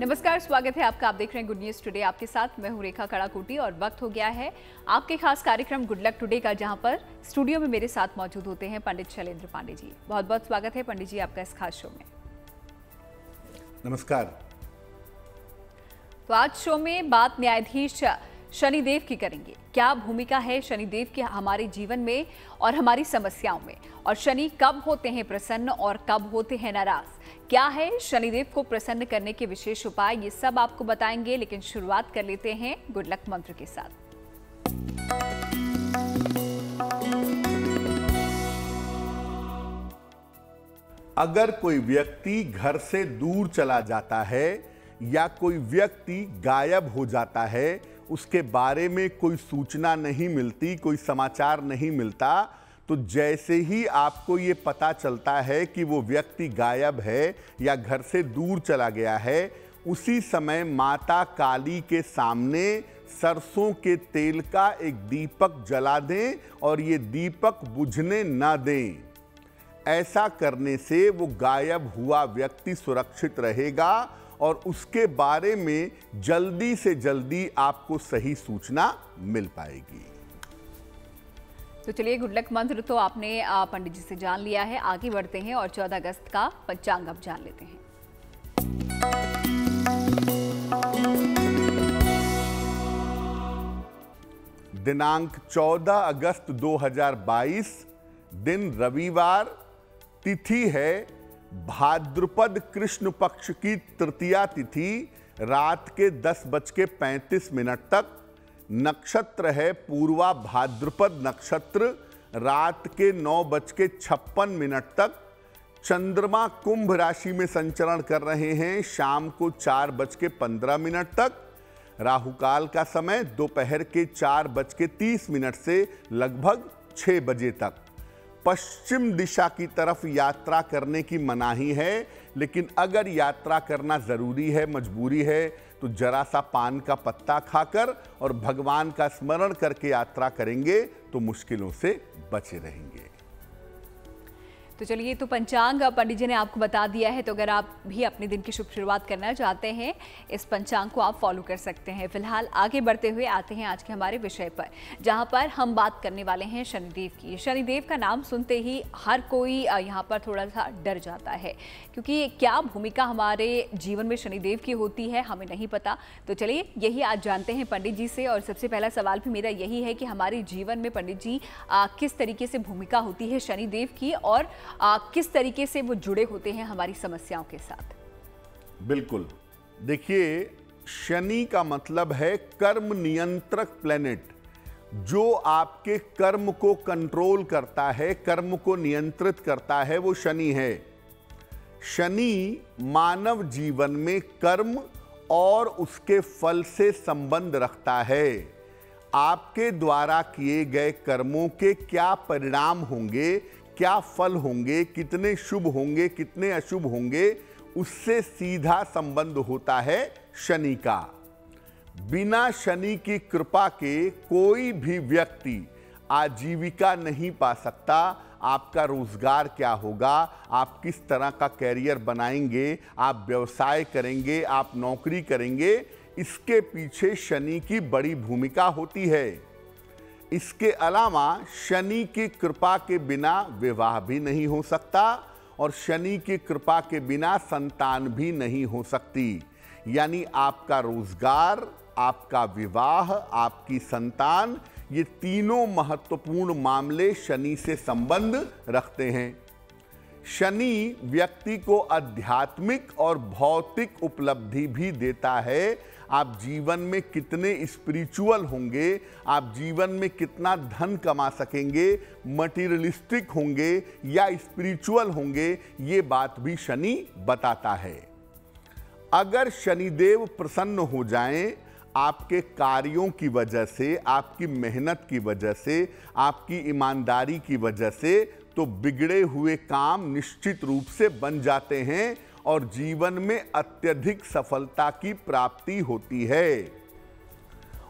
नमस्कार, स्वागत है आपका। आप देख रहे हैं गुड न्यूज टुडे। आपके साथ मैं हूं रेखा कड़ाकोटी और वक्त हो गया है आपके खास कार्यक्रम गुड लक टुडे का, जहां पर स्टूडियो में मेरे साथ मौजूद होते हैं पंडित शैलेंद्र पांडे जी। बहुत बहुत स्वागत है पंडित जी आपका इस खास शो में। नमस्कार। तो आज शो में बात न्यायाधीश शनिदेव की करेंगे। क्या भूमिका है शनिदेव की हमारे जीवन में और हमारी समस्याओं में, और शनि कब होते हैं प्रसन्न और कब होते हैं नाराज, क्या है शनिदेव को प्रसन्न करने के विशेष उपाय, ये सब आपको बताएंगे। लेकिन शुरुआत कर लेते हैं गुड लक मंत्र के साथ। अगर कोई व्यक्ति घर से दूर चला जाता है या कोई व्यक्ति गायब हो जाता है, उसके बारे में कोई सूचना नहीं मिलती, कोई समाचार नहीं मिलता, तो जैसे ही आपको ये पता चलता है कि वो व्यक्ति गायब है या घर से दूर चला गया है, उसी समय माता काली के सामने सरसों के तेल का एक दीपक जला दें और ये दीपक बुझने न दें। ऐसा करने से वो गायब हुआ व्यक्ति सुरक्षित रहेगा और उसके बारे में जल्दी से जल्दी आपको सही सूचना मिल पाएगी। तो चलिए, गुड लक मंत्र तो आपने पंडित जी से जान लिया है। आगे बढ़ते हैं और 14 अगस्त का पंचांग अब जान लेते हैं। दिनांक 14 अगस्त 2022, दिन रविवार, तिथि है भाद्रपद कृष्ण पक्ष की तृतीया तिथि, रात के 10:35 तक। नक्षत्र है पूर्वा भाद्रपद नक्षत्र, रात के 9:56 तक। चंद्रमा कुंभ राशि में संचरण कर रहे हैं शाम को 4:15 तक। राहु काल का समय दोपहर के 4:30 से लगभग 6 बजे तक। पश्चिम दिशा की तरफ यात्रा करने की मनाही है, लेकिन अगर यात्रा करना जरूरी है, मजबूरी है, तो जरा सा पान का पत्ता खाकर और भगवान का स्मरण करके यात्रा करेंगे तो मुश्किलों से बचे रहेंगे। तो चलिए, तो पंचांग पंडित जी ने आपको बता दिया है, तो अगर आप भी अपने दिन की शुभ शुरुआत करना चाहते हैं, इस पंचांग को आप फॉलो कर सकते हैं। फिलहाल आगे बढ़ते हुए आते हैं आज के हमारे विषय पर, जहां पर हम बात करने वाले हैं शनिदेव की। शनिदेव का नाम सुनते ही हर कोई यहां पर थोड़ा सा डर जाता है, क्योंकि क्या भूमिका हमारे जीवन में शनिदेव की होती है हमें नहीं पता। तो चलिए, यही आज जानते हैं पंडित जी से। और सबसे पहला सवाल भी मेरा यही है कि हमारे जीवन में पंडित जी किस तरीके से भूमिका होती है शनिदेव की, और किस तरीके से वो जुड़े होते हैं हमारी समस्याओं के साथ। बिल्कुल, देखिए, शनि का मतलब है कर्म नियंत्रक प्लेनेट। जो आपके कर्म को कंट्रोल करता है, कर्म को नियंत्रित करता है, वो शनि है। शनि मानव जीवन में कर्म और उसके फल से संबंध रखता है। आपके द्वारा किए गए कर्मों के क्या परिणाम होंगे, क्या फल होंगे, कितने शुभ होंगे, कितने अशुभ होंगे, उससे सीधा संबंध होता है शनि का। बिना शनि की कृपा के कोई भी व्यक्ति आजीविका नहीं पा सकता। आपका रोजगार क्या होगा, आप किस तरह का कैरियर बनाएंगे, आप व्यवसाय करेंगे, आप नौकरी करेंगे, इसके पीछे शनि की बड़ी भूमिका होती है। इसके अलावा शनि की कृपा के बिना विवाह भी नहीं हो सकता और शनि की कृपा के बिना संतान भी नहीं हो सकती। यानी आपका रोजगार, आपका विवाह, आपकी संतान, ये तीनों महत्वपूर्ण मामले शनि से संबंध रखते हैं। शनि व्यक्ति को आध्यात्मिक और भौतिक उपलब्धि भी देता है। आप जीवन में कितने स्पिरिचुअल होंगे, आप जीवन में कितना धन कमा सकेंगे, मटीरियलिस्टिक होंगे या स्पिरिचुअल होंगे, ये बात भी शनि बताता है। अगर शनिदेव प्रसन्न हो जाएं, आपके कार्यों की वजह से, आपकी मेहनत की वजह से, आपकी ईमानदारी की वजह से, तो बिगड़े हुए काम निश्चित रूप से बन जाते हैं और जीवन में अत्यधिक सफलता की प्राप्ति होती है।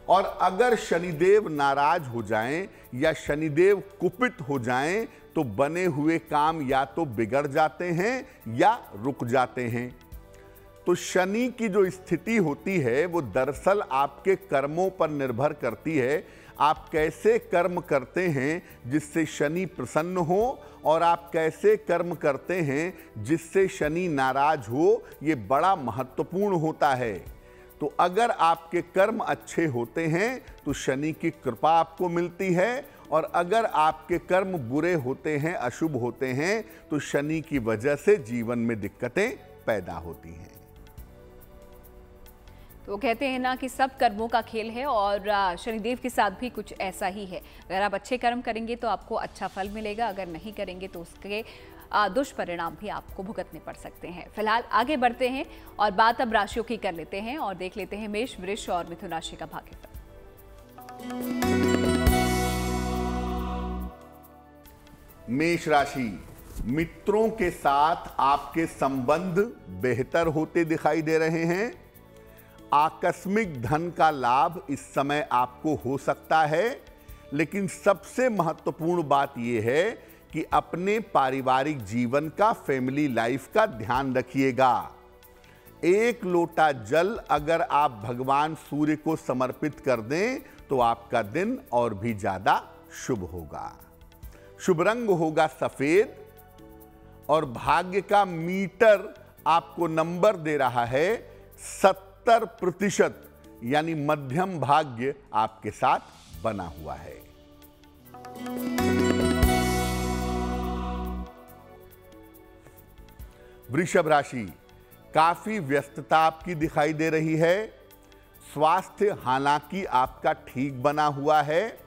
और अगर शनिदेव नाराज हो जाएं या शनिदेव कुपित हो जाएं, तो बने हुए काम या तो बिगड़ जाते हैं या रुक जाते हैं। तो शनि की जो स्थिति होती है वो दरअसल आपके कर्मों पर निर्भर करती है। आप कैसे कर्म करते हैं जिससे शनि प्रसन्न हो, और आप कैसे कर्म करते हैं जिससे शनि नाराज हो, ये बड़ा महत्वपूर्ण होता है। तो अगर आपके कर्म अच्छे होते हैं तो शनि की कृपा आपको मिलती है, और अगर आपके कर्म बुरे होते हैं, अशुभ होते हैं, तो शनि की वजह से जीवन में दिक्कतें पैदा होती हैं। तो कहते हैं ना कि सब कर्मों का खेल है, और शनिदेव के साथ भी कुछ ऐसा ही है। अगर आप अच्छे कर्म करेंगे तो आपको अच्छा फल मिलेगा, अगर नहीं करेंगे तो उसके दुष्परिणाम भी आपको भुगतने पड़ सकते हैं। फिलहाल आगे बढ़ते हैं और बात अब राशियों की कर लेते हैं और देख लेते हैं मेष, वृष और मिथुन राशि का भाग्यफल। मेष राशि, मित्रों के साथ आपके संबंध बेहतर होते दिखाई दे रहे हैं। आकस्मिक धन का लाभ इस समय आपको हो सकता है, लेकिन सबसे महत्वपूर्ण बात यह है कि अपने पारिवारिक जीवन का, फैमिली लाइफ का ध्यान रखिएगा। एक लोटा जल अगर आप भगवान सूर्य को समर्पित कर दें तो आपका दिन और भी ज्यादा शुभ होगा। शुभ रंग होगा सफेद, और भाग्य का मीटर आपको नंबर दे रहा है 70%, यानी मध्यम भाग्य आपके साथ बना हुआ है। वृषभ राशि, काफी व्यस्तता आपकी दिखाई दे रही है। स्वास्थ्य हालांकि आपका ठीक बना हुआ है,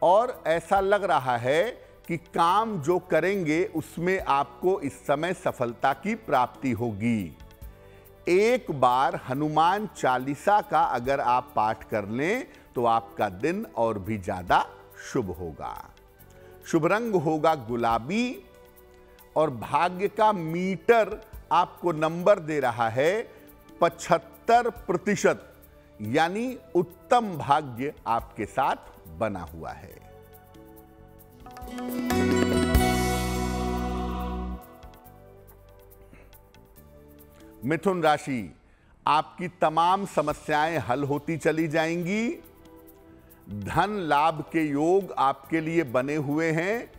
और ऐसा लग रहा है कि काम जो करेंगे उसमें आपको इस समय सफलता की प्राप्ति होगी। एक बार हनुमान चालीसा का अगर आप पाठ कर लें तो आपका दिन और भी ज्यादा शुभ होगा। शुभ रंग होगा गुलाबी, और भाग्य का मीटर आपको नंबर दे रहा है 75%, यानी उत्तम भाग्य आपके साथ बना हुआ है। मिथुन राशि, आपकी तमाम समस्याएं हल होती चली जाएंगी। धन लाभ के योग आपके लिए बने हुए हैं।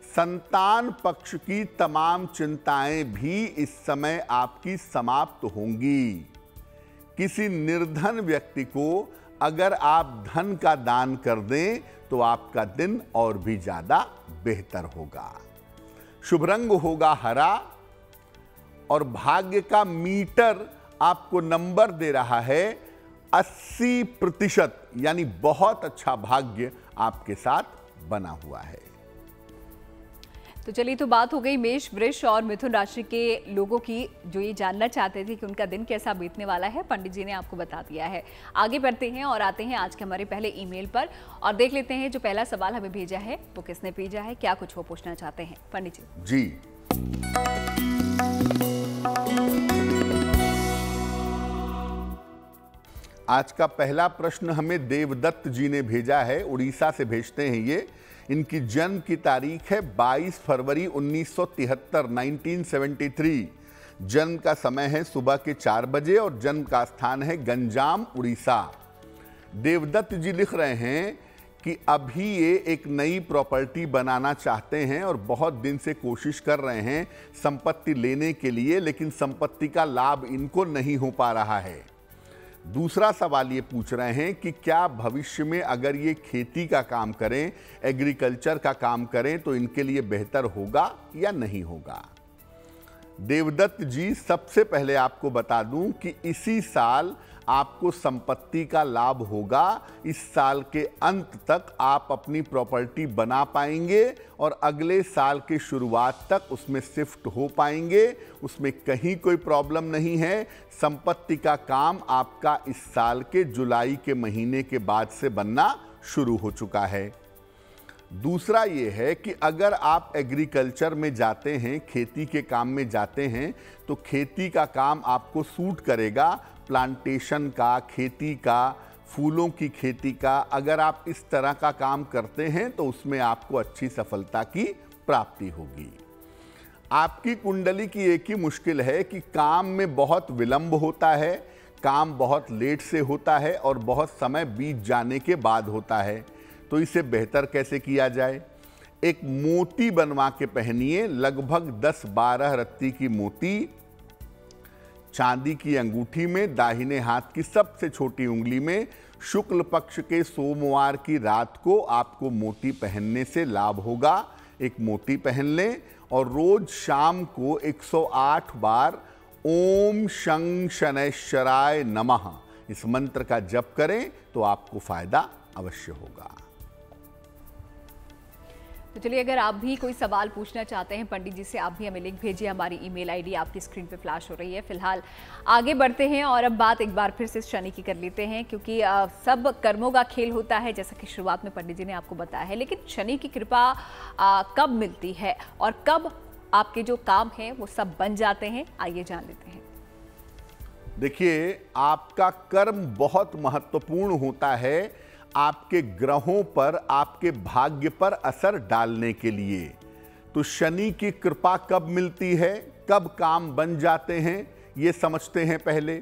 संतान पक्ष की तमाम चिंताएं भी इस समय आपकी समाप्त होंगी। किसी निर्धन व्यक्ति को अगर आप धन का दान कर दें तो आपका दिन और भी ज्यादा बेहतर होगा। शुभ रंग होगा हरा, और भाग्य का मीटर आपको नंबर दे रहा है 80%, यानी बहुत अच्छा भाग्य आपके साथ बना हुआ है। तो चलिए, तो बात हो गई मेष, वृष और मिथुन राशि के लोगों की, जो ये जानना चाहते थे कि उनका दिन कैसा बीतने वाला है। पंडित जी ने आपको बता दिया है। आगे बढ़ते हैं और आते हैं आज के हमारे पहले ईमेल पर, और देख लेते हैं जो पहला सवाल हमें भेजा है वो किसने भेजा है, क्या कुछ वो पूछना चाहते हैं। पंडित जी। आज का पहला प्रश्न हमें देवदत्त जी ने भेजा है, उड़ीसा से भेजते हैं ये। इनकी जन्म की तारीख है 22 फरवरी 1973, 1973। जन्म का समय है सुबह के 4 बजे, और जन्म का स्थान है गंजाम, उड़ीसा। देवदत्त जी लिख रहे हैं कि अभी ये एक नई प्रॉपर्टी बनाना चाहते हैं और बहुत दिन से कोशिश कर रहे हैं संपत्ति लेने के लिए, लेकिन संपत्ति का लाभ इनको नहीं हो पा रहा है। दूसरा सवाल ये पूछ रहे हैं कि क्या भविष्य में अगर ये खेती का काम करें, एग्रीकल्चर का काम करें, तो इनके लिए बेहतर होगा या नहीं होगा। देवदत्त जी, सबसे पहले आपको बता दूं कि इसी साल आपको संपत्ति का लाभ होगा। इस साल के अंत तक आप अपनी प्रॉपर्टी बना पाएंगे और अगले साल के शुरुआत तक उसमें शिफ्ट हो पाएंगे। उसमें कहीं कोई प्रॉब्लम नहीं है। संपत्ति का काम आपका इस साल के जुलाई के महीने के बाद से बनना शुरू हो चुका है। दूसरा ये है कि अगर आप एग्रीकल्चर में जाते हैं, खेती के काम में जाते हैं, तो खेती का काम आपको सूट करेगा। प्लांटेशन का, खेती का, फूलों की खेती का, अगर आप इस तरह का काम करते हैं तो उसमें आपको अच्छी सफलता की प्राप्ति होगी। आपकी कुंडली की एक ही मुश्किल है कि काम में बहुत विलंब होता है, काम बहुत लेट से होता है और बहुत समय बीत जाने के बाद होता है। तो इसे बेहतर कैसे किया जाए? एक मोती बनवा के पहनिए, लगभग 10-12 रत्ती की मोती चांदी की अंगूठी में, दाहिने हाथ की सबसे छोटी उंगली में। शुक्ल पक्ष के सोमवार की रात को आपको मोती पहनने से लाभ होगा। एक मोती पहन लें और रोज शाम को 108 बार ओम शं शनैश्चराय नमः इस मंत्र का जप करें तो आपको फायदा अवश्य होगा। तो चलिए, अगर आप भी कोई सवाल पूछना चाहते हैं पंडित जी से, आप भी हमें लिंक भेजिए। हमारी ईमेल आईडी आपकी स्क्रीन पे फ्लैश हो रही है। फिलहाल आगे बढ़ते हैं और अब बात एक बार फिर से शनि की कर लेते हैं, क्योंकि सब कर्मों का खेल होता है, जैसा कि शुरुआत में पंडित जी ने आपको बताया है। लेकिन शनि की कृपा कब मिलती है और कब आपके जो काम हैं वो सब बन जाते हैं, आइए जान लेते हैं। देखिए, आपका कर्म बहुत महत्वपूर्ण होता है आपके ग्रहों पर, आपके भाग्य पर असर डालने के लिए। तो शनि की कृपा कब मिलती है, कब काम बन जाते हैं, ये समझते हैं पहले।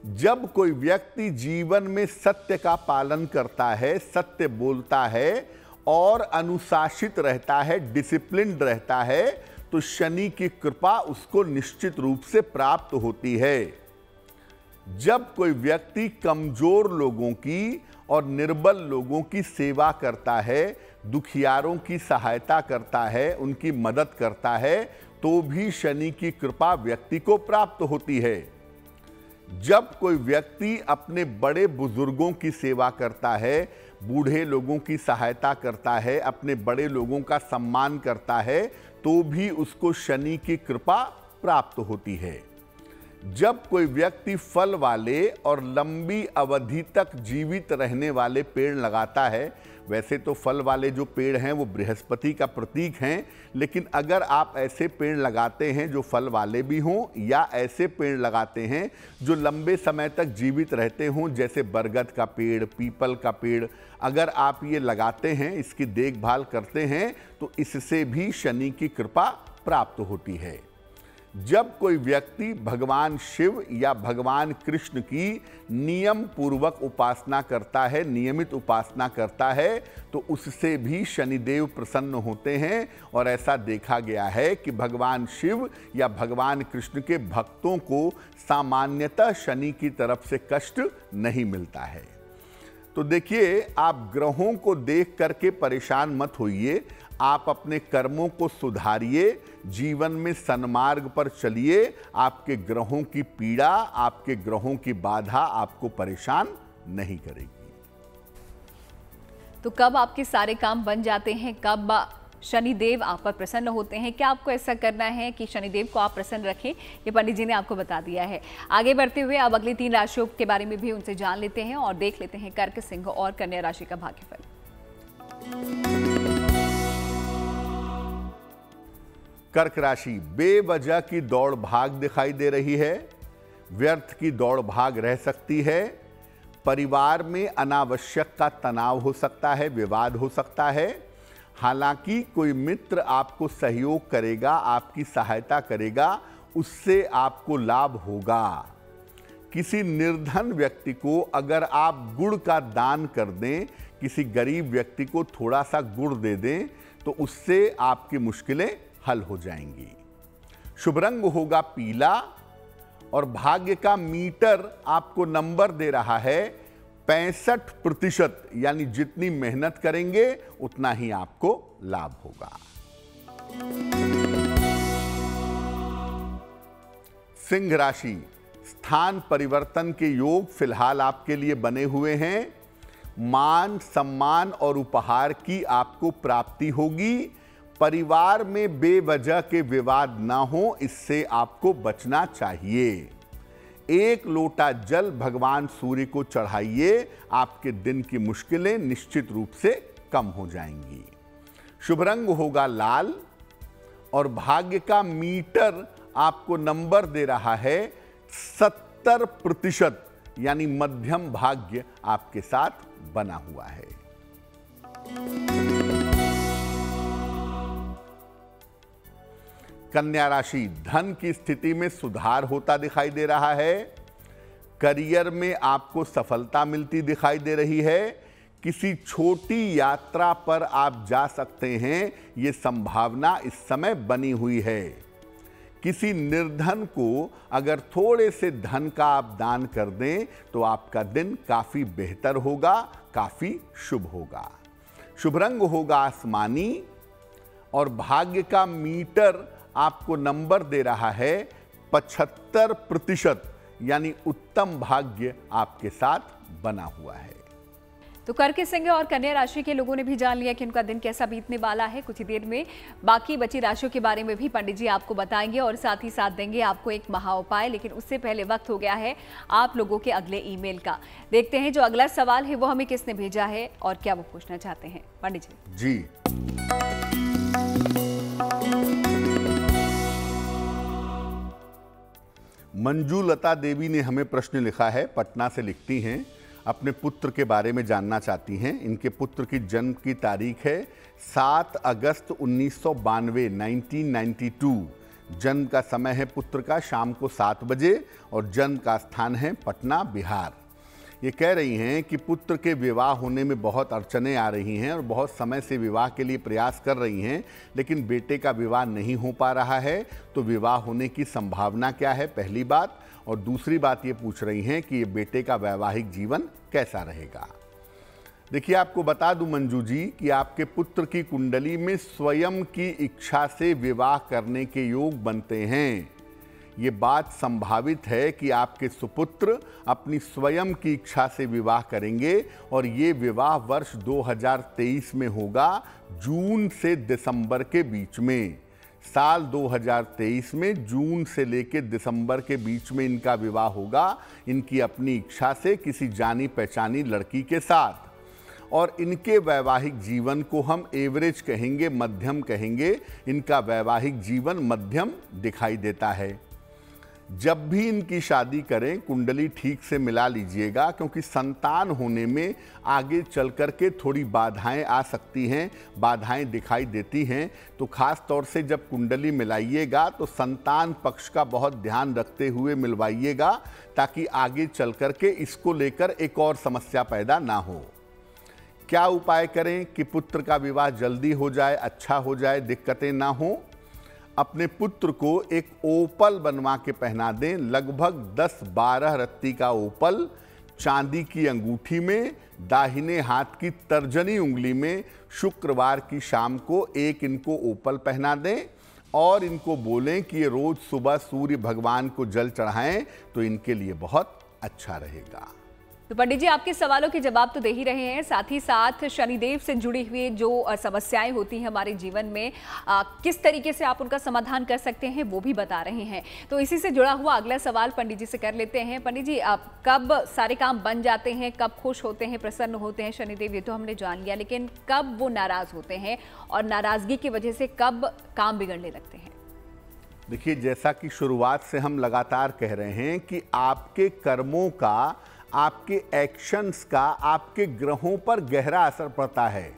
जब कोई व्यक्ति जीवन में सत्य का पालन करता है, सत्य बोलता है और अनुशासित रहता है, डिसिप्लिन्ड रहता है, तो शनि की कृपा उसको निश्चित रूप से प्राप्त होती है। जब कोई व्यक्ति कमजोर लोगों की और निर्बल लोगों की सेवा करता है, दुखियारों की सहायता करता है, उनकी मदद करता है, तो भी शनि की कृपा व्यक्ति को प्राप्त होती है। जब कोई व्यक्ति अपने बड़े बुजुर्गों की सेवा करता है, बूढ़े लोगों की सहायता करता है, अपने बड़े लोगों का सम्मान करता है, तो भी उसको शनि की कृपा प्राप्त होती है। जब कोई व्यक्ति फल वाले और लंबी अवधि तक जीवित रहने वाले पेड़ लगाता है, वैसे तो फल वाले जो पेड़ हैं वो बृहस्पति का प्रतीक हैं, लेकिन अगर आप ऐसे पेड़ लगाते हैं जो फल वाले भी हों या ऐसे पेड़ लगाते हैं जो लंबे समय तक जीवित रहते हों, जैसे बरगद का पेड़, पीपल का पेड़, अगर आप ये लगाते हैं, इसकी देखभाल करते हैं, तो इससे भी शनि की कृपा प्राप्त होती है। जब कोई व्यक्ति भगवान शिव या भगवान कृष्ण की नियम पूर्वक उपासना करता है, नियमित उपासना करता है, तो उससे भी शनिदेव प्रसन्न होते हैं। और ऐसा देखा गया है कि भगवान शिव या भगवान कृष्ण के भक्तों को सामान्यतः शनि की तरफ से कष्ट नहीं मिलता है। तो देखिए, आप ग्रहों को देख करके परेशान मत होइए, आप अपने कर्मों को सुधारिए, जीवन में सन्मार्ग पर चलिए। आपके ग्रहों की पीड़ा, आपके ग्रहों की बाधा आपको परेशान नहीं करेगी। तो कब आपके सारे काम बन जाते हैं, कब शनिदेव आप पर प्रसन्न होते हैं, क्या आपको ऐसा करना है कि शनिदेव को आप प्रसन्न रखें, ये पंडित जी ने आपको बता दिया है। आगे बढ़ते हुए अब अगली 3 राशियों के बारे में भी उनसे जान लेते हैं और देख लेते हैं कर्क, सिंह और कन्या राशि का भाग्यफल। कर्क राशि, बेवजह की दौड़ भाग दिखाई दे रही है, व्यर्थ की दौड़ भाग रह सकती है। परिवार में अनावश्यक का तनाव हो सकता है, विवाद हो सकता है। हालांकि कोई मित्र आपको सहयोग करेगा, आपकी सहायता करेगा, उससे आपको लाभ होगा। किसी निर्धन व्यक्ति को अगर आप गुड़ का दान कर दें, किसी गरीब व्यक्ति को थोड़ा सा गुड़ दे दें, तो उससे आपकी मुश्किलें हल हो जाएंगी। शुभ रंग होगा पीला और भाग्य का मीटर आपको नंबर दे रहा है 65%, यानी जितनी मेहनत करेंगे उतना ही आपको लाभ होगा। सिंह राशि, स्थान परिवर्तन के योग फिलहाल आपके लिए बने हुए हैं। मान, सम्मान और उपहार की आपको प्राप्ति होगी। परिवार में बेवजह के विवाद ना हो, इससे आपको बचना चाहिए। 1 लोटा जल भगवान सूर्य को चढ़ाइए, आपके दिन की मुश्किलें निश्चित रूप से कम हो जाएंगी। शुभ रंग होगा लाल और भाग्य का मीटर आपको नंबर दे रहा है 70%, यानी मध्यम भाग्य आपके साथ बना हुआ है। कन्या राशि, धन की स्थिति में सुधार होता दिखाई दे रहा है। करियर में आपको सफलता मिलती दिखाई दे रही है। किसी छोटी यात्रा पर आप जा सकते हैं, ये संभावना इस समय बनी हुई है। किसी निर्धन को अगर थोड़े से धन का आप दान कर दें तो आपका दिन काफी बेहतर होगा, काफी शुभ होगा। शुभ रंग होगा आसमानी और भाग्य का मीटर आपको नंबर दे रहा है 75%, यानी उत्तम भाग्य आपके साथ बना हुआ है। तो करके सिंह और कन्या राशि के लोगों ने भी जान लिया कि उनका दिन कैसा बीतने वाला है। कुछ ही देर में बाकी बची राशियों के बारे में भी पंडित जी आपको बताएंगे और साथ ही साथ देंगे आपको एक महा उपाय। लेकिन उससे पहले वक्त हो गया है आप लोगों के अगले ईमेल का। देखते हैं जो अगला सवाल है वो हमें किसने भेजा है और क्या वो पूछना चाहते हैं। पंडित जी। मंजू लता देवी ने हमें प्रश्न लिखा है, पटना से लिखती हैं, अपने पुत्र के बारे में जानना चाहती हैं। इनके पुत्र की जन्म की तारीख है 7 अगस्त 1992, 1992। जन्म का समय है पुत्र का शाम को 7 बजे और जन्म का स्थान है पटना, बिहार। ये कह रही हैं कि पुत्र के विवाह होने में बहुत अड़चनें आ रही हैं और बहुत समय से विवाह के लिए प्रयास कर रही हैं, लेकिन बेटे का विवाह नहीं हो पा रहा है। तो विवाह होने की संभावना क्या है, पहली बात। और दूसरी बात ये पूछ रही हैं कि ये बेटे का वैवाहिक जीवन कैसा रहेगा। देखिए, आपको बता दूं मंजू जी कि आपके पुत्र की कुंडली में स्वयं की इच्छा से विवाह करने के योग बनते हैं। ये बात संभावित है कि आपके सुपुत्र अपनी स्वयं की इच्छा से विवाह करेंगे और ये विवाह वर्ष 2023 में होगा, जून से दिसंबर के बीच में। साल 2023 में जून से लेकर दिसंबर के बीच में इनका विवाह होगा, इनकी अपनी इच्छा से किसी जानी पहचानी लड़की के साथ। और इनके वैवाहिक जीवन को हम एवरेज कहेंगे, मध्यम कहेंगे। इनका वैवाहिक जीवन मध्यम दिखाई देता है। जब भी इनकी शादी करें कुंडली ठीक से मिला लीजिएगा, क्योंकि संतान होने में आगे चल कर के थोड़ी बाधाएं आ सकती हैं, बाधाएं दिखाई देती हैं। तो खास तौर से जब कुंडली मिलाइएगा तो संतान पक्ष का बहुत ध्यान रखते हुए मिलवाइएगा, ताकि आगे चल कर के इसको लेकर एक और समस्या पैदा ना हो। क्या उपाय करें कि पुत्र का विवाह जल्दी हो जाए, अच्छा हो जाए, दिक्कतें ना हो? अपने पुत्र को एक ओपल बनवा के पहना दें, लगभग 10-12 रत्ती का ओपल, चांदी की अंगूठी में, दाहिने हाथ की तर्जनी उंगली में। शुक्रवार की शाम को एक इनको ओपल पहना दें और इनको बोलें कि ये रोज सुबह सूर्य भगवान को जल चढ़ाएं, तो इनके लिए बहुत अच्छा रहेगा। तो पंडित जी आपके सवालों के जवाब तो दे ही रहे हैं, साथ ही साथ शनिदेव से जुड़ी हुई जो समस्याएं होती हैं हमारे जीवन में, किस तरीके से आप उनका समाधान कर सकते हैं वो भी बता रहे हैं। तो इसी से जुड़ा हुआ अगला सवाल पंडित जी से कर लेते हैं। पंडित जी, आप कब सारे काम बन जाते हैं, कब खुश होते हैं, प्रसन्न होते हैं शनिदेव, ये तो हमने जान लिया, लेकिन कब वो नाराज होते हैं और नाराजगी की वजह से कब काम बिगड़ने लगते हैं? देखिए, जैसा कि शुरुआत से हम लगातार कह रहे हैं कि आपके कर्मों का, आपके एक्शंस का आपके ग्रहों पर गहरा असर पड़ता है।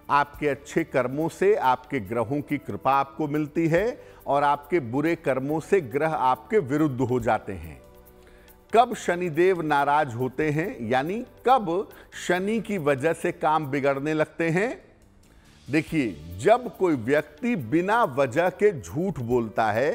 आपके अच्छे कर्मों से आपके ग्रहों की कृपा आपको मिलती है और आपके बुरे कर्मों से ग्रह आपके विरुद्ध हो जाते हैं। कब शनिदेव नाराज होते हैं, यानी कब शनि की वजह से काम बिगड़ने लगते हैं? देखिए, जब कोई व्यक्ति बिना वजह के झूठ बोलता है,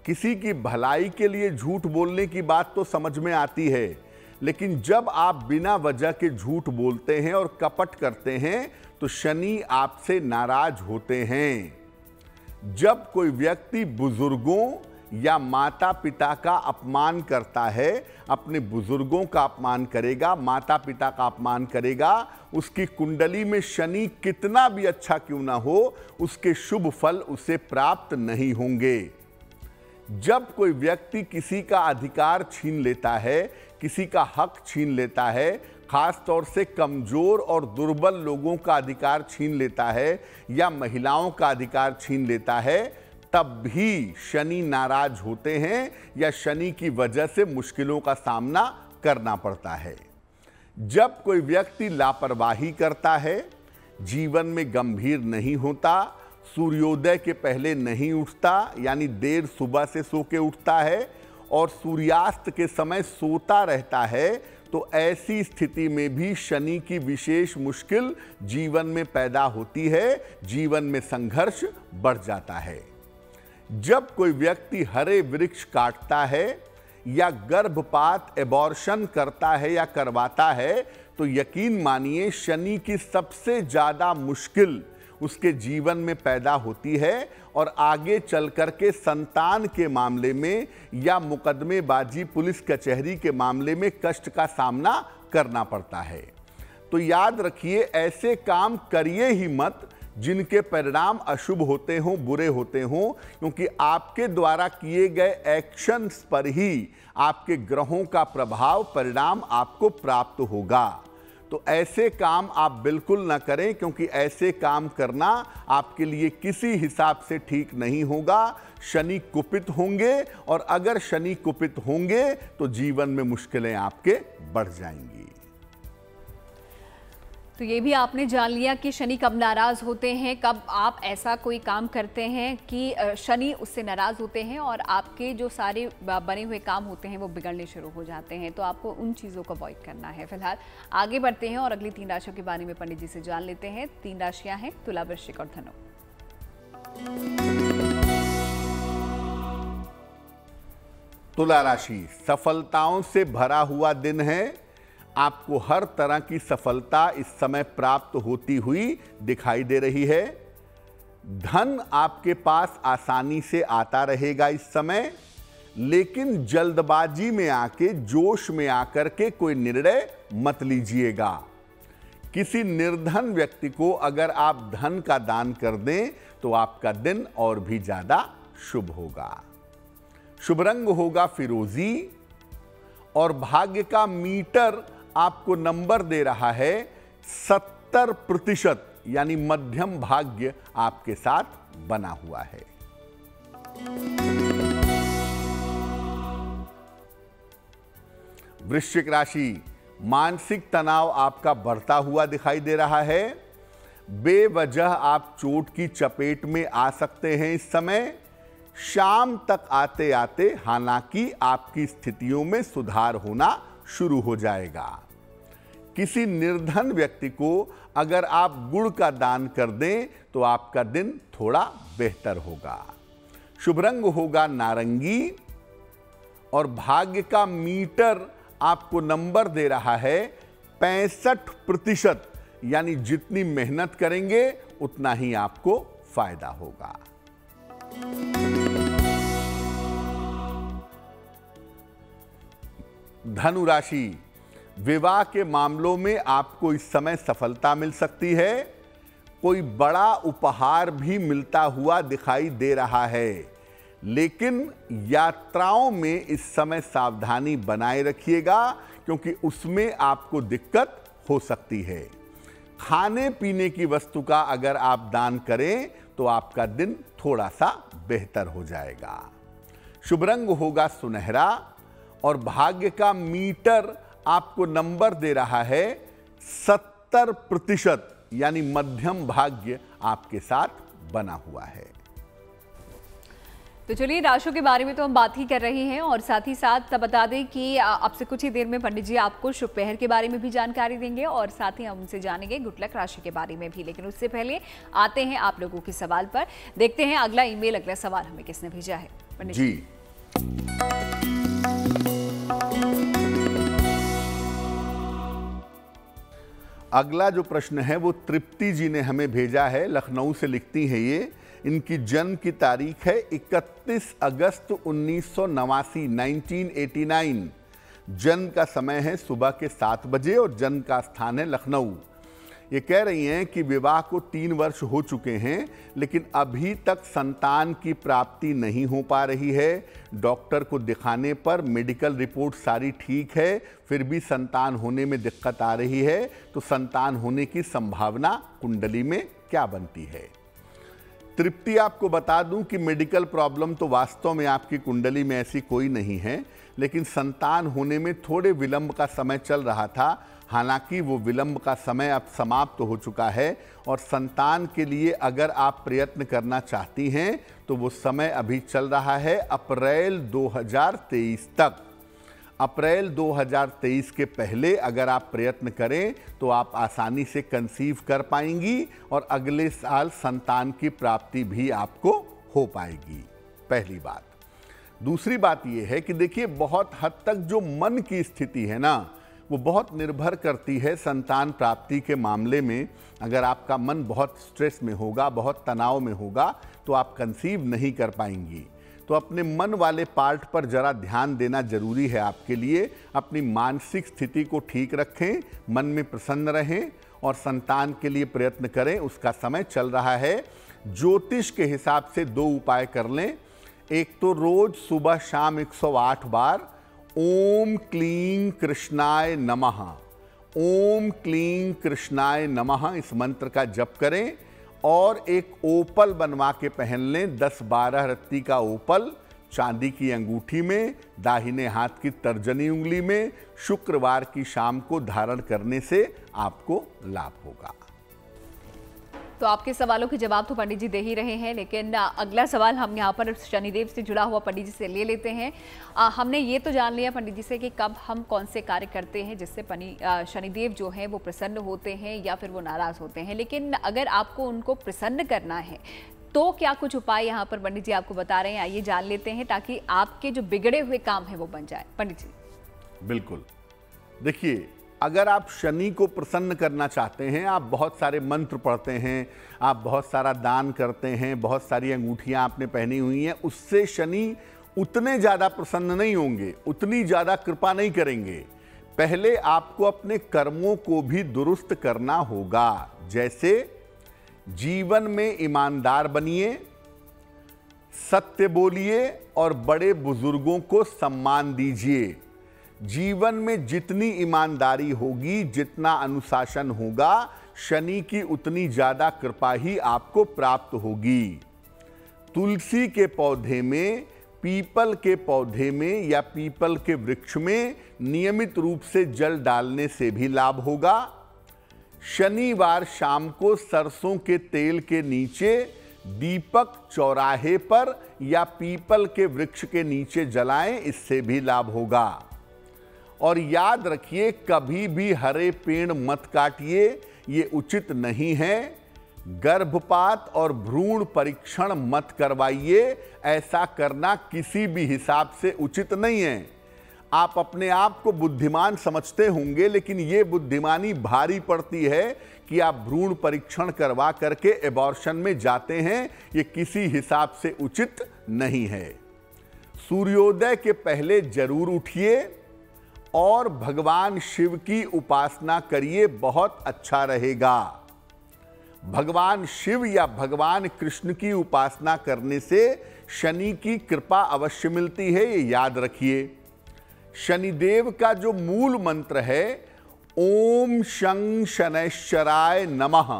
किसी की भलाई के लिए झूठ बोलने की बात तो समझ में आती है, लेकिन जब आप बिना वजह के झूठ बोलते हैं और कपट करते हैं तो शनि आपसे नाराज होते हैं। जब कोई व्यक्ति बुजुर्गों या माता पिता का अपमान करता है, अपने बुजुर्गों का अपमान करेगा, माता पिता का अपमान करेगा, उसकी कुंडली में शनि कितना भी अच्छा क्यों ना हो, उसके शुभ फल उसे प्राप्त नहीं होंगे। जब कोई व्यक्ति किसी का अधिकार छीन लेता है, किसी का हक छीन लेता है, खास तौर से कमजोर और दुर्बल लोगों का अधिकार छीन लेता है या महिलाओं का अधिकार छीन लेता है, तब भी शनि नाराज होते हैं या शनि की वजह से मुश्किलों का सामना करना पड़ता है। जब कोई व्यक्ति लापरवाही करता है, जीवन में गंभीर नहीं होता, सूर्योदय के पहले नहीं उठता, यानी देर सुबह से सो के उठता है और सूर्यास्त के समय सोता रहता है, तो ऐसी स्थिति में भी शनि की विशेष मुश्किल जीवन में पैदा होती है, जीवन में संघर्ष बढ़ जाता है। जब कोई व्यक्ति हरे वृक्ष काटता है या गर्भपात एबॉर्शन करता है या करवाता है, तो यकीन मानिए शनि की सबसे ज्यादा मुश्किल उसके जीवन में पैदा होती है और आगे चल करके संतान के मामले में या मुकदमेबाजी पुलिस कचहरी के मामले में कष्ट का सामना करना पड़ता है। तो याद रखिए, ऐसे काम करिए ही मत जिनके परिणाम अशुभ होते हों, बुरे होते हों, क्योंकि आपके द्वारा किए गए एक्शंस पर ही आपके ग्रहों का प्रभाव परिणाम आपको प्राप्त होगा। तो ऐसे काम आप बिल्कुल ना करें, क्योंकि ऐसे काम करना आपके लिए किसी हिसाब से ठीक नहीं होगा। शनि कुपित होंगे और अगर शनि कुपित होंगे तो जीवन में मुश्किलें आपके बढ़ जाएंगी। तो ये भी आपने जान लिया कि शनि कब नाराज होते हैं, कब आप ऐसा कोई काम करते हैं कि शनि उससे नाराज होते हैं और आपके जो सारे बने हुए काम होते हैं वो बिगड़ने शुरू हो जाते हैं। तो आपको उन चीज़ों को अवॉइड करना है। फिलहाल आगे बढ़ते हैं और अगली 3 राशियों के बारे में पंडित जी से जान लेते हैं। 3 राशियां हैं तुला, वृश्चिक और धनु। तुला राशि, सफलताओं से भरा हुआ दिन है। आपको हर तरह की सफलता इस समय प्राप्त होती हुई दिखाई दे रही है। धन आपके पास आसानी से आता रहेगा इस समय, लेकिन जल्दबाजी में आके, जोश में आकर के कोई निर्णय मत लीजिएगा। किसी निर्धन व्यक्ति को अगर आप धन का दान कर दें तो आपका दिन और भी ज्यादा शुभ होगा। शुभ रंग होगा फिरोजी और भाग्य का मीटर आपको नंबर दे रहा है 70%, यानी मध्यम भाग्य आपके साथ बना हुआ है। वृश्चिक राशि, मानसिक तनाव आपका बढ़ता हुआ दिखाई दे रहा है। बेवजह आप चोट की चपेट में आ सकते हैं इस समय। शाम तक आते आते हालांकि आपकी स्थितियों में सुधार होना शुरू हो जाएगा। किसी निर्धन व्यक्ति को अगर आप गुड़ का दान कर दें तो आपका दिन थोड़ा बेहतर होगा। शुभ रंग होगा नारंगी और भाग्य का मीटर आपको नंबर दे रहा है 65%, यानी जितनी मेहनत करेंगे उतना ही आपको फायदा होगा। धनु राशि, विवाह के मामलों में आपको इस समय सफलता मिल सकती है। कोई बड़ा उपहार भी मिलता हुआ दिखाई दे रहा है, लेकिन यात्राओं में इस समय सावधानी बनाए रखिएगा, क्योंकि उसमें आपको दिक्कत हो सकती है। खाने पीने की वस्तु का अगर आप दान करें तो आपका दिन थोड़ा सा बेहतर हो जाएगा। शुभ रंग होगा सुनहरा और भाग्य का मीटर आपको नंबर दे रहा है 70%, यानी मध्यम भाग्य आपके साथ बना हुआ है। तो चलिए, राशियों के बारे में तो हम बात ही कर रहे हैं और साथ ही साथ बता दें कि अब से कुछ ही देर में पंडित जी आपको शुभ पहर के बारे में भी जानकारी देंगे और साथ ही हम उनसे जानेंगे गुड लक राशि के बारे में भी। लेकिन उससे पहले आते हैं आप लोगों के सवाल पर। देखते हैं अगला ईमेल, अगला सवाल हमें किसने भेजा है पंडित जी। अगला जो प्रश्न है वो तृप्ति जी ने हमें भेजा है, लखनऊ से लिखती हैं ये। इनकी जन्म की तारीख है 31 अगस्त 1989, 1989। जन्म का समय है सुबह के 7 बजे और जन्म का स्थान है लखनऊ। ये कह रही हैं कि विवाह को 3 वर्ष हो चुके हैं, लेकिन अभी तक संतान की प्राप्ति नहीं हो पा रही है। डॉक्टर को दिखाने पर मेडिकल रिपोर्ट सारी ठीक है, फिर भी संतान होने में दिक्कत आ रही है। तो संतान होने की संभावना कुंडली में क्या बनती है? तृप्ति, आपको बता दूं कि मेडिकल प्रॉब्लम तो वास्तव में आपकी कुंडली में ऐसी कोई नहीं है, लेकिन संतान होने में थोड़े विलंब का समय चल रहा था। हालांकि वो विलंब का समय अब समाप्त हो चुका है और संतान के लिए अगर आप प्रयत्न करना चाहती हैं तो वो समय अभी चल रहा है अप्रैल 2023 तक। अप्रैल 2023 के पहले अगर आप प्रयत्न करें तो आप आसानी से कंसीव कर पाएंगी और अगले साल संतान की प्राप्ति भी आपको हो पाएगी। पहली बात। दूसरी बात यह है कि देखिए, बहुत हद तक जो मन की स्थिति है ना, वो बहुत निर्भर करती है संतान प्राप्ति के मामले में। अगर आपका मन बहुत स्ट्रेस में होगा, बहुत तनाव में होगा, तो आप कंसीव नहीं कर पाएंगी। तो अपने मन वाले पार्ट पर जरा ध्यान देना जरूरी है आपके लिए। अपनी मानसिक स्थिति को ठीक रखें, मन में प्रसन्न रहें और संतान के लिए प्रयत्न करें। उसका समय चल रहा है। ज्योतिष के हिसाब से 2 उपाय कर लें। एक तो रोज सुबह शाम 108 बार ओम क्लीं कृष्णाय नमः, ओम क्लीं कृष्णाय नमः इस मंत्र का जप करें और एक ओपल बनवा के पहन लें। 10-12 रत्ती का ओपल चांदी की अंगूठी में, दाहिने हाथ की तर्जनी उंगली में, शुक्रवार की शाम को धारण करने से आपको लाभ होगा। तो आपके सवालों के जवाब तो पंडित जी दे ही रहे हैं, लेकिन अगला सवाल हम यहाँ पर शनिदेव से जुड़ा हुआ पंडित जी से ले लेते हैं। हमने ये तो जान लिया पंडित जी से कि कब हम कौन से कार्य करते हैं जिससे शनिदेव जो है वो प्रसन्न होते हैं या फिर वो नाराज होते हैं, लेकिन अगर आपको उनको प्रसन्न करना है तो क्या कुछ उपाय यहाँ पर पंडित जी आपको बता रहे हैं, आइए जान लेते हैं ताकि आपके जो बिगड़े हुए काम है वो बन जाए। पंडित जी। बिल्कुल। देखिए, अगर आप शनि को प्रसन्न करना चाहते हैं, आप बहुत सारे मंत्र पढ़ते हैं, आप बहुत सारा दान करते हैं, बहुत सारी अंगूठियां आपने पहनी हुई हैं, उससे शनि उतने ज़्यादा प्रसन्न नहीं होंगे, उतनी ज़्यादा कृपा नहीं करेंगे। पहले आपको अपने कर्मों को भी दुरुस्त करना होगा। जैसे जीवन में ईमानदार बनिए, सत्य बोलिए और बड़े बुजुर्गों को सम्मान दीजिए। जीवन में जितनी ईमानदारी होगी, जितना अनुशासन होगा, शनि की उतनी ज्यादा कृपा ही आपको प्राप्त होगी। तुलसी के पौधे में, पीपल के पौधे में या पीपल के वृक्ष में नियमित रूप से जल डालने से भी लाभ होगा। शनिवार शाम को सरसों के तेल के नीचे दीपक चौराहे पर या पीपल के वृक्ष के नीचे जलाएं, इससे भी लाभ होगा। और याद रखिए, कभी भी हरे पेड़ मत काटिए, ये उचित नहीं है। गर्भपात और भ्रूण परीक्षण मत करवाइए, ऐसा करना किसी भी हिसाब से उचित नहीं है। आप अपने आप को बुद्धिमान समझते होंगे, लेकिन ये बुद्धिमानी भारी पड़ती है कि आप भ्रूण परीक्षण करवा करके एबॉर्शन में जाते हैं। ये किसी हिसाब से उचित नहीं है। सूर्योदय के पहले जरूर उठिए और भगवान शिव की उपासना करिए, बहुत अच्छा रहेगा। भगवान शिव या भगवान कृष्ण की उपासना करने से शनि की कृपा अवश्य मिलती है, ये याद रखिए। शनिदेव का जो मूल मंत्र है, ओम शं शनैश्चराय नमः,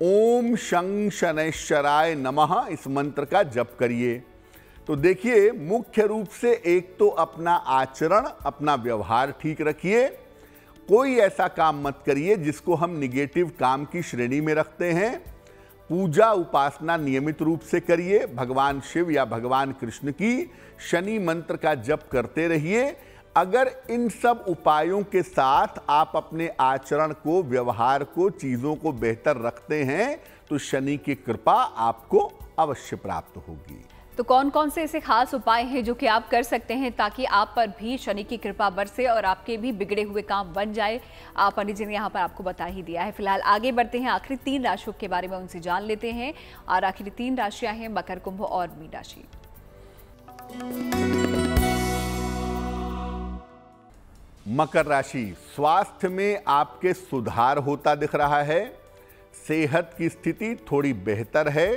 ओम शं शनैश्चराय नमः, इस मंत्र का जप करिए। तो देखिए, मुख्य रूप से एक तो अपना आचरण, अपना व्यवहार ठीक रखिए। कोई ऐसा काम मत करिए जिसको हम निगेटिव काम की श्रेणी में रखते हैं। पूजा उपासना नियमित रूप से करिए, भगवान शिव या भगवान कृष्ण की। शनि मंत्र का जप करते रहिए। अगर इन सब उपायों के साथ आप अपने आचरण को, व्यवहार को, चीजों को बेहतर रखते हैं तो शनि की कृपा आपको अवश्य प्राप्त होगी। तो कौन कौन से ऐसे खास उपाय हैं जो कि आप कर सकते हैं ताकि आप पर भी शनि की कृपा बरसे और आपके भी बिगड़े हुए काम बन जाए? पंडित जी ने यहाँ पर आपको बता ही दिया है। फिलहाल आगे बढ़ते हैं, आखिरी 3 राशियों के बारे में उनसे जान लेते हैं। और आखिरी 3 राशियां हैं मकर, कुंभ और मीन राशि। मकर राशि, स्वास्थ्य में आपके सुधार होता दिख रहा है। सेहत की स्थिति थोड़ी बेहतर है।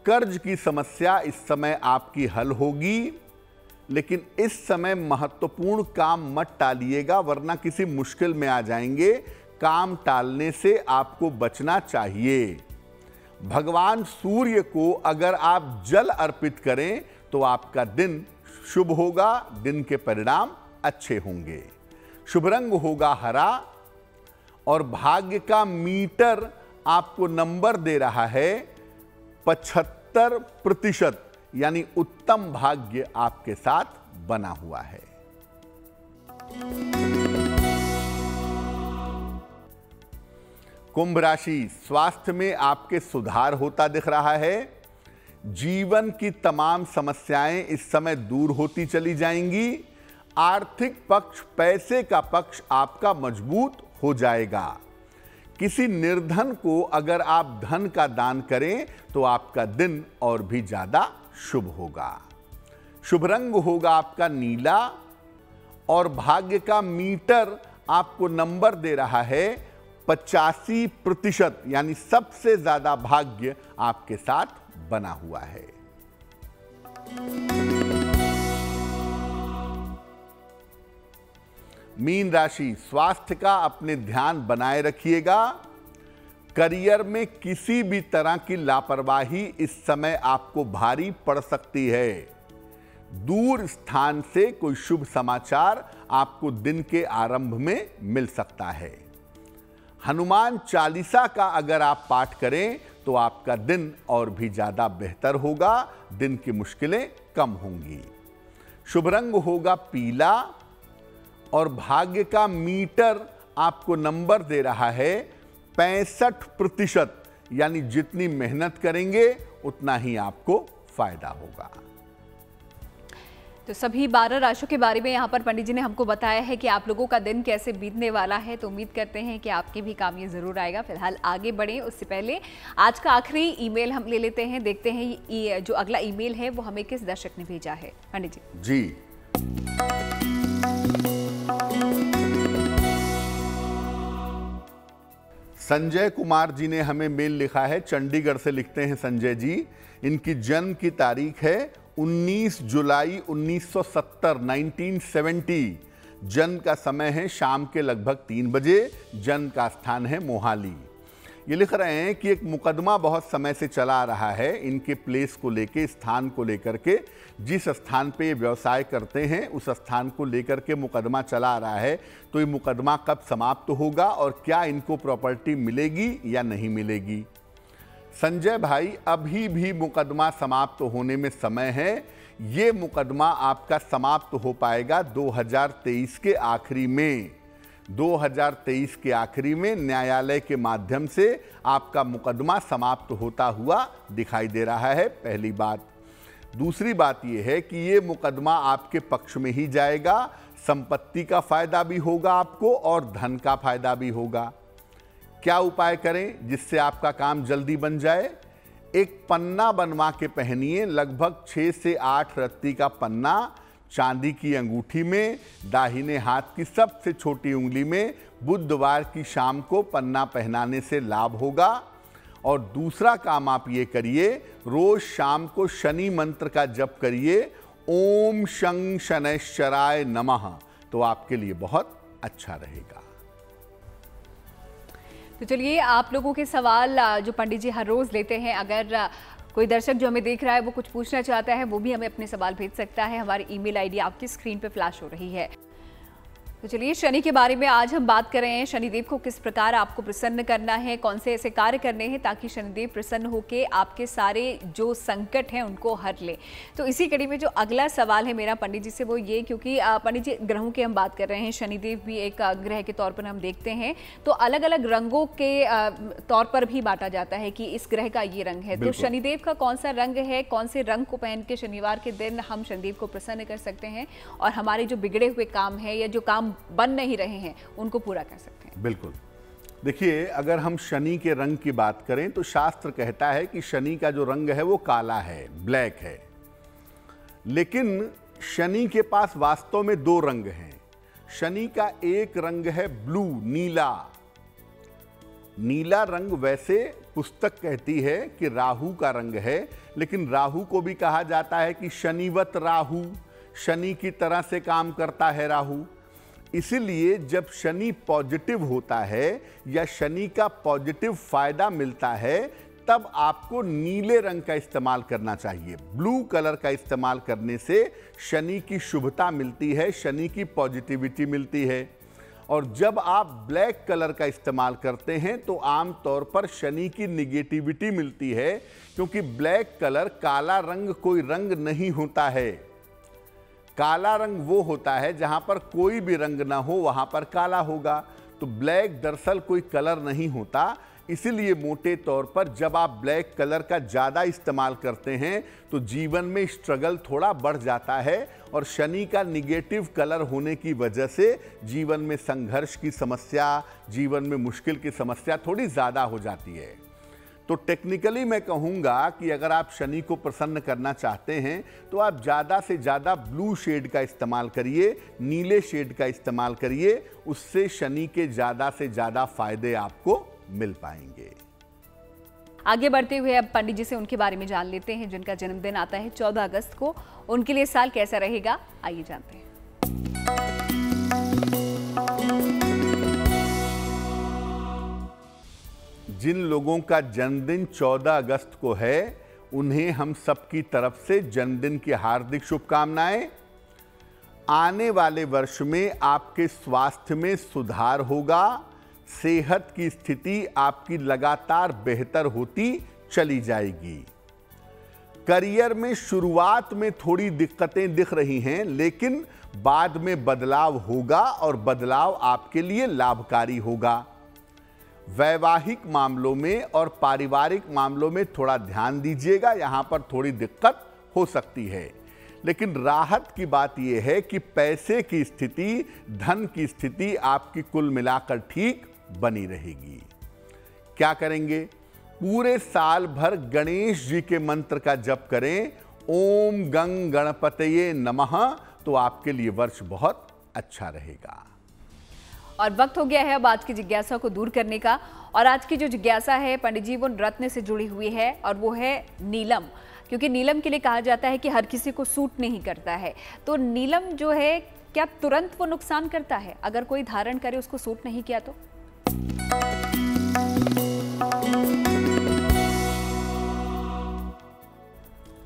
कर्ज की समस्या इस समय आपकी हल होगी, लेकिन इस समय महत्वपूर्ण काम मत टालिएगा, वरना किसी मुश्किल में आ जाएंगे। काम टालने से आपको बचना चाहिए। भगवान सूर्य को अगर आप जल अर्पित करें तो आपका दिन शुभ होगा, दिन के परिणाम अच्छे होंगे। शुभ रंग होगा हरा, और भाग्य का मीटर आपको नंबर दे रहा है 75%, यानी उत्तम भाग्य आपके साथ बना हुआ है। कुंभ राशि, स्वास्थ्य में आपके सुधार होता दिख रहा है। जीवन की तमाम समस्याएं इस समय दूर होती चली जाएंगी। आर्थिक पक्ष, पैसे का पक्ष आपका मजबूत हो जाएगा। किसी निर्धन को अगर आप धन का दान करें तो आपका दिन और भी ज्यादा शुभ होगा। शुभ रंग होगा आपका नीला और भाग्य का मीटर आपको नंबर दे रहा है 85%, यानी सबसे ज्यादा भाग्य आपके साथ बना हुआ है। मीन राशि, स्वास्थ्य का अपने ध्यान बनाए रखिएगा। करियर में किसी भी तरह की लापरवाही इस समय आपको भारी पड़ सकती है। दूर स्थान से कोई शुभ समाचार आपको दिन के आरंभ में मिल सकता है। हनुमान चालीसा का अगर आप पाठ करें तो आपका दिन और भी ज्यादा बेहतर होगा। दिन की मुश्किलें कम होंगी। शुभ रंग होगा पीला और भाग्य का मीटर आपको नंबर दे रहा है 65%, यानी जितनी मेहनत करेंगे उतना ही आपको फायदा होगा। तो सभी 12 राशियों के बारे में यहाँ पर पंडित जी ने हमको बताया है कि आप लोगों का दिन कैसे बीतने वाला है। तो उम्मीद करते हैं कि आपके भी काम ये जरूर आएगा। फिलहाल आगे बढ़ें उससे पहले आज का आखिरी ईमेल हम ले लेते हैं। देखते हैं जो अगला ईमेल है वो हमें किस दर्शक ने भेजा है। पंडित जी संजय कुमार जी ने हमें मेल लिखा है। चंडीगढ़ से लिखते हैं संजय जी। इनकी जन्म की तारीख है 19 जुलाई 1970, 1970। जन्म का समय है शाम के लगभग 3 बजे। जन्म का स्थान है मोहाली। ये लिख रहे हैं कि एक मुकदमा बहुत समय से चला आ रहा है इनके प्लेस को लेके, स्थान को लेकर के। जिस स्थान पे ये व्यवसाय करते हैं उस स्थान को लेकर के मुकदमा चला आ रहा है। तो ये मुकदमा कब समाप्त होगा और क्या इनको प्रॉपर्टी मिलेगी या नहीं मिलेगी? संजय भाई, अभी भी मुकदमा समाप्त होने में समय है। ये मुकदमा आपका समाप्त हो पाएगा 2023 के आखिरी में। 2023 के आखिरी में न्यायालय के माध्यम से आपका मुकदमा समाप्त होता हुआ दिखाई दे रहा है, पहली बात। दूसरी बात यह है कि ये मुकदमा आपके पक्ष में ही जाएगा। संपत्ति का फायदा भी होगा आपको और धन का फायदा भी होगा। क्या उपाय करें जिससे आपका काम जल्दी बन जाए? एक पन्ना बनवा के पहनिए, लगभग 6 से 8 रत्ती का पन्ना, चांदी की अंगूठी में, दाहिने हाथ की सबसे छोटी उंगली में। बुधवार की शाम को पन्ना पहनाने से लाभ होगा। और दूसरा काम आप ये करिए, रोज शाम को शनि मंत्र का जप करिए, ओम शं शनैश्चराय नमः, तो आपके लिए बहुत अच्छा रहेगा। तो चलिए, आप लोगों के सवाल जो पंडित जी हर रोज लेते हैं, अगर कोई दर्शक जो हमें देख रहा है वो कुछ पूछना चाहता है वो भी हमें अपने सवाल भेज सकता है। हमारी ईमेल आईडी आपकी स्क्रीन पे फ्लैश हो रही है। तो चलिए, शनि के बारे में आज हम बात कर रहे हैं। शनिदेव को किस प्रकार आपको प्रसन्न करना है, कौन से ऐसे कार्य करने हैं ताकि शनिदेव प्रसन्न होकर आपके सारे जो संकट हैं उनको हर ले। तो इसी कड़ी में जो अगला सवाल है मेरा पंडित जी से वो ये, क्योंकि पंडित जी ग्रहों की हम बात कर रहे हैं, शनिदेव भी एक ग्रह के तौर पर हम देखते हैं, तो अलग अलग रंगों के तौर पर भी बांटा जाता है कि इस ग्रह का ये रंग है। तो शनिदेव का कौन सा रंग है, कौन से रंग को पहन के शनिवार के दिन हम शनिदेव को प्रसन्न कर सकते हैं और हमारे जो बिगड़े हुए काम है या जो काम बन नहीं रहे हैं उनको पूरा कर सकते हैं? बिल्कुल। देखिए, अगर हम शनि के रंग की बात करें तो शास्त्र कहता है कि शनि का जो रंग है वो काला है, ब्लैक है। लेकिन शनि के पास वास्तव में 2 रंग हैं। शनि का एक रंग है ब्लू, नीला। नीला रंग वैसे पुस्तक कहती है कि राहु का रंग है, लेकिन राहु को भी कहा जाता है कि शनिवत राहु, शनि की तरह से काम करता है राहु। इसीलिए जब शनि पॉजिटिव होता है या शनि का पॉजिटिव फायदा मिलता है तब आपको नीले रंग का इस्तेमाल करना चाहिए। ब्लू कलर का इस्तेमाल करने से शनि की शुभता मिलती है, शनि की पॉजिटिविटी मिलती है। और जब आप ब्लैक कलर का इस्तेमाल करते हैं तो आमतौर पर शनि की निगेटिविटी मिलती है, क्योंकि ब्लैक कलर, काला रंग कोई रंग नहीं होता है। काला रंग वो होता है जहां पर कोई भी रंग ना हो वहां पर काला होगा। तो ब्लैक दरअसल कोई कलर नहीं होता। इसीलिए मोटे तौर पर जब आप ब्लैक कलर का ज़्यादा इस्तेमाल करते हैं तो जीवन में स्ट्रगल थोड़ा बढ़ जाता है, और शनि का निगेटिव कलर होने की वजह से जीवन में संघर्ष की समस्या, जीवन में मुश्किल की समस्या थोड़ी ज़्यादा हो जाती है। तो टेक्निकली मैं कहूँगा कि अगर आप शनि को प्रसन्न करना चाहते हैं तो आप ज़्यादा से ज़्यादा ब्लू शेड का इस्तेमाल करिए, नीले शेड का इस्तेमाल करिए। उससे शनि के ज़्यादा से ज़्यादा फायदे आपको मिल पाएंगे। आगे बढ़ते हुए अब पंडित जी से उनके बारे में जान लेते हैं, जिनका जन्मदिन आता है 14 अगस्त को। उनके लिए साल कैसा रहेगा, आइए जानते हैं। जिन लोगों का जन्मदिन 14 अगस्त को है उन्हें हम सबकी तरफ से जन्मदिन की हार्दिक शुभकामनाएं। आने वाले वर्ष में आपके स्वास्थ्य में सुधार होगा, सेहत की स्थिति आपकी लगातार बेहतर होती चली जाएगी। करियर में शुरुआत में थोड़ी दिक्कतें दिख रही हैं, लेकिन बाद में बदलाव होगा और बदलाव आपके लिए लाभकारी होगा। वैवाहिक मामलों में और पारिवारिक मामलों में थोड़ा ध्यान दीजिएगा, यहां पर थोड़ी दिक्कत हो सकती है। लेकिन राहत की बात यह है कि पैसे की स्थिति, धन की स्थिति आपकी कुल मिलाकर ठीक बनी रहेगी। क्या करेंगे? पूरे साल भर गणेश जी के मंत्र का जप करें, ओम गंग गणपतये नमः, तो आपके लिए वर्ष बहुत अच्छा रहेगा। और वक्त हो गया है अब आज की जिज्ञासा को दूर करने का। और आज की जो जिज्ञासा है पंडित जी, वो रत्न से जुड़ी हुई है, और वो है नीलम। क्योंकि नीलम के लिए कहा जाता है कि हर किसी को सूट नहीं करता है। तो नीलम जो है, क्या तुरंत वो नुकसान करता है? अगर कोई धारण करे, उसको सूट नहीं किया तो?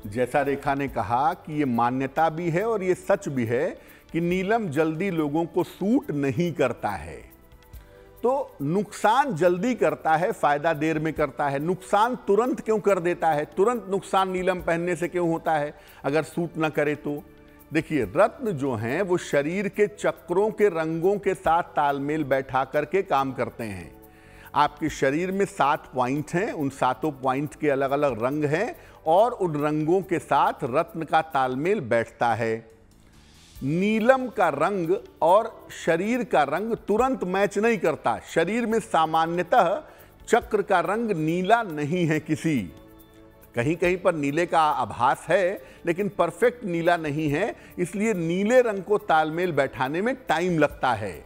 जैसा रेखा ने कहा कि ये मान्यता भी है और ये सच भी है कि नीलम जल्दी लोगों को सूट नहीं करता है। तो नुकसान जल्दी करता है, फायदा देर में करता है। नुकसान तुरंत क्यों कर देता है? तुरंत नुकसान नीलम पहनने से क्यों होता है अगर सूट ना करे तो? देखिए, रत्न जो हैं वो शरीर के चक्रों के रंगों के साथ तालमेल बैठा करके काम करते हैं। आपके शरीर में 7 पॉइंट हैं, उन 7 पॉइंट के अलग अलग रंग हैं, और उन रंगों के साथ रत्न का तालमेल बैठता है। नीलम का रंग और शरीर का रंग तुरंत मैच नहीं करता। शरीर में सामान्यतः चक्र का रंग नीला नहीं है, किसी कहीं कहीं पर नीले का आभास है, लेकिन परफेक्ट नीला नहीं है। इसलिए नीले रंग को तालमेल बैठाने में टाइम लगता है।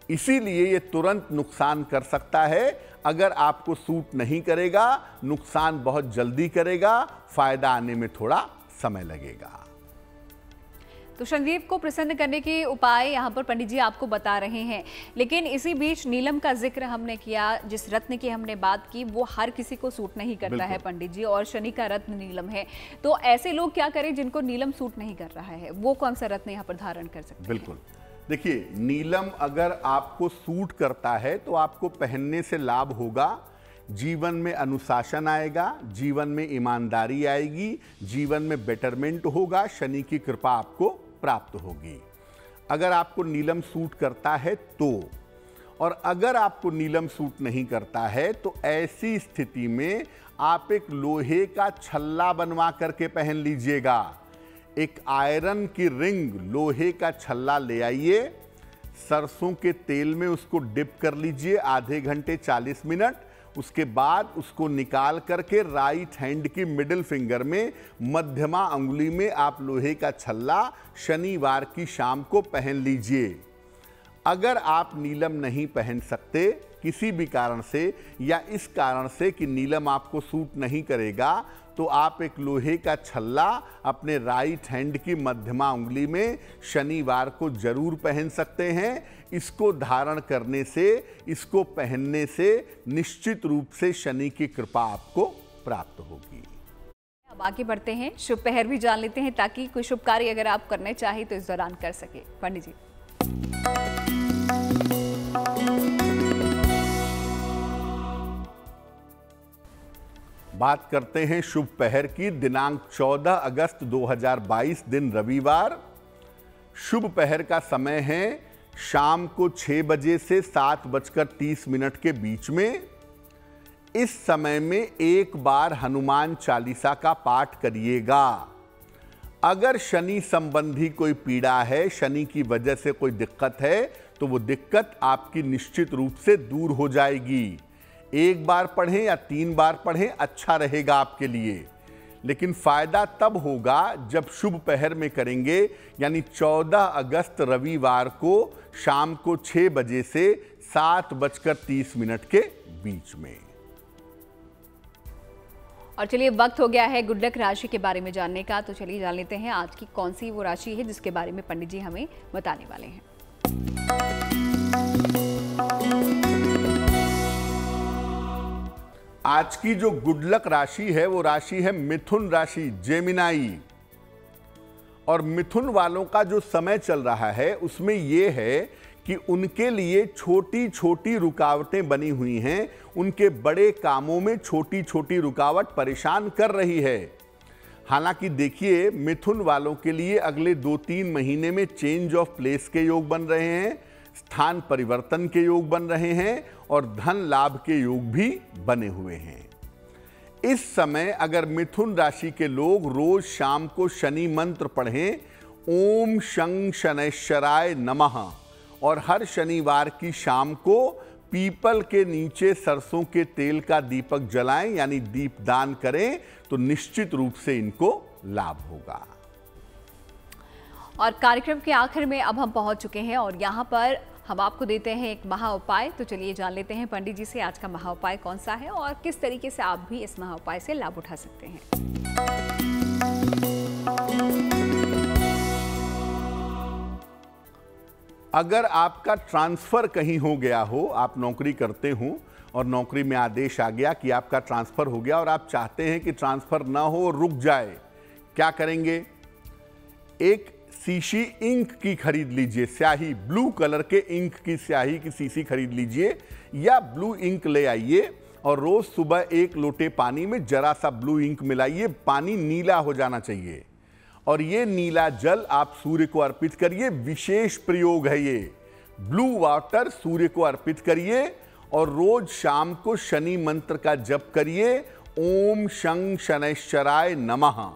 इसीलिए ये तुरंत नुकसान कर सकता है। अगर आपको सूट नहीं करेगा, नुकसान बहुत जल्दी करेगा, फायदा आने में थोड़ा समय लगेगा। तो शनिदेव को प्रसन्न करने के उपाय यहाँ पर पंडित जी आपको बता रहे हैं। लेकिन इसी बीच नीलम का जिक्र हमने किया, जिस रत्न की हमने बात की, वो हर किसी को सूट नहीं करता है पंडित जी, और शनि का रत्न नीलम है। तो ऐसे लोग क्या करें जिनको नीलम सूट नहीं कर रहा है? वो कौन सा रत्न यहाँ पर धारण कर सकते हैं? बिल्कुल, देखिए, नीलम अगर आपको सूट करता है तो आपको पहनने से लाभ होगा। जीवन में अनुशासन आएगा, जीवन में ईमानदारी आएगी, जीवन में बेटरमेंट होगा, शनि की कृपा आपको प्राप्त होगी। अगर आपको नीलम सूट करता है तो, और अगर आपको नीलम सूट नहीं करता है तो ऐसी स्थिति में आप एक लोहे का छल्ला बनवा करके पहन लीजिएगा। एक आयरन की रिंग, लोहे का छल्ला ले आइए, सरसों के तेल में उसको डिप कर लीजिए आधे घंटे 40 मिनट। उसके बाद उसको निकाल करके राइट हैंड की मिडिल फिंगर में, मध्यमा अंगुली में आप लोहे का छल्ला शनिवार की शाम को पहन लीजिए। अगर आप नीलम नहीं पहन सकते किसी भी कारण से, या इस कारण से कि नीलम आपको सूट नहीं करेगा, तो आप एक लोहे का छल्ला अपने राइट हैंड की मध्यमा उंगली में शनिवार को जरूर पहन सकते हैं। इसको धारण करने से, इसको पहनने से निश्चित रूप से शनि की कृपा आपको प्राप्त होगी। अब आगे बढ़ते हैं, शुभ पहर भी जान लेते हैं, ताकि कोई शुभ कार्य अगर आप करने चाहें तो इस दौरान कर सके। पंडित जी। बात करते हैं शुभ पहर की। दिनांक 14 अगस्त 2022 दिन रविवार। शुभ पहर का समय है शाम को 6 बजे से 7:30 के बीच में। इस समय में एक बार हनुमान चालीसा का पाठ करिएगा। अगर शनि संबंधी कोई पीड़ा है, शनि की वजह से कोई दिक्कत है, तो वो दिक्कत आपकी निश्चित रूप से दूर हो जाएगी। एक बार पढ़ें या 3 बार पढ़ें, अच्छा रहेगा आपके लिए। लेकिन फायदा तब होगा जब शुभ पहर में करेंगे, यानी 14 अगस्त रविवार को शाम को 6 बजे से 7:30 के बीच में। और चलिए वक्त हो गया है गुड लक राशि के बारे में जानने का। तो चलिए जान लेते हैं आज की कौन सी वो राशि है जिसके बारे में पंडित जी हमें बताने वाले हैं। आज की जो गुड लक राशि है वो राशि है मिथुन राशि, जेमिनाई। और मिथुन वालों का जो समय चल रहा है उसमें यह है कि उनके लिए छोटी छोटी रुकावटें बनी हुई हैं। उनके बड़े कामों में छोटी छोटी रुकावट परेशान कर रही है। हालांकि देखिए, मिथुन वालों के लिए अगले 2-3 महीने में चेंज ऑफ प्लेस के योग बन रहे हैं, स्थान परिवर्तन के योग बन रहे हैं और धन लाभ के योग भी बने हुए हैं। इस समय अगर मिथुन राशि के लोग रोज शाम को शनि मंत्र पढ़ें, ओम शं शनैश्चराय नमः, और हर शनिवार की शाम को पीपल के नीचे सरसों के तेल का दीपक जलाएं, यानी दीपदान करें, तो निश्चित रूप से इनको लाभ होगा। और कार्यक्रम के आखिर में अब हम पहुंच चुके हैं और यहाँ पर हम आपको देते हैं एक महा उपाय। तो चलिए जान लेते हैं पंडित जी से आज का महा उपाय कौन सा है और किस तरीके से आप भी इस महा उपाय से लाभ उठा सकते हैं। अगर आपका ट्रांसफर कहीं हो गया हो, आप नौकरी करते हो और नौकरी में आदेश आ गया कि आपका ट्रांसफर हो गया और आप चाहते हैं कि ट्रांसफर ना हो, रुक जाए, क्या करेंगे? एक शीशी इंक की खरीद लीजिए, स्याही, ब्लू कलर के इंक की स्याही की शीशी खरीद लीजिए या ब्लू इंक ले आइए और रोज सुबह 1 लोटे पानी में जरा सा ब्लू इंक मिलाइए। पानी नीला हो जाना चाहिए और ये नीला जल आप सूर्य को अर्पित करिए। विशेष प्रयोग है ये। ब्लू वाटर सूर्य को अर्पित करिए और रोज शाम को शनि मंत्र का जप करिए, ओम शं शनैश्चराय नमः।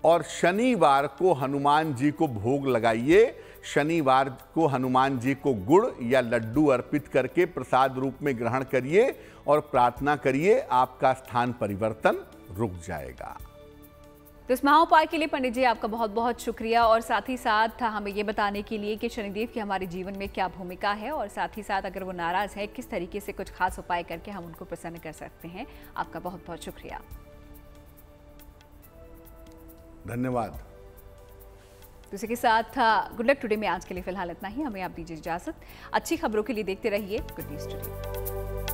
और शनिवार को हनुमान जी को भोग लगाइए। शनिवार को हनुमान जी को गुड़ या लड्डू अर्पित करके प्रसाद रूप में ग्रहण करिए और प्रार्थना करिए, आपका स्थान परिवर्तन रुक जाएगा। तो इस महा उपाय के लिए पंडित जी आपका बहुत बहुत शुक्रिया और साथ ही साथ हमें ये बताने के लिए कि शनिदेव की हमारे जीवन में क्या भूमिका है और साथ ही साथ अगर वो नाराज है किस तरीके से कुछ खास उपाय करके हम उनको प्रसन्न कर सकते हैं। आपका बहुत बहुत शुक्रिया। धन्यवाद। इसी के साथ गुड लक टुडे में आज के लिए फिलहाल इतना ही। हमें आप दीजिए इजाजत। अच्छी खबरों के लिए देखते रहिए गुड न्यूज टुडे।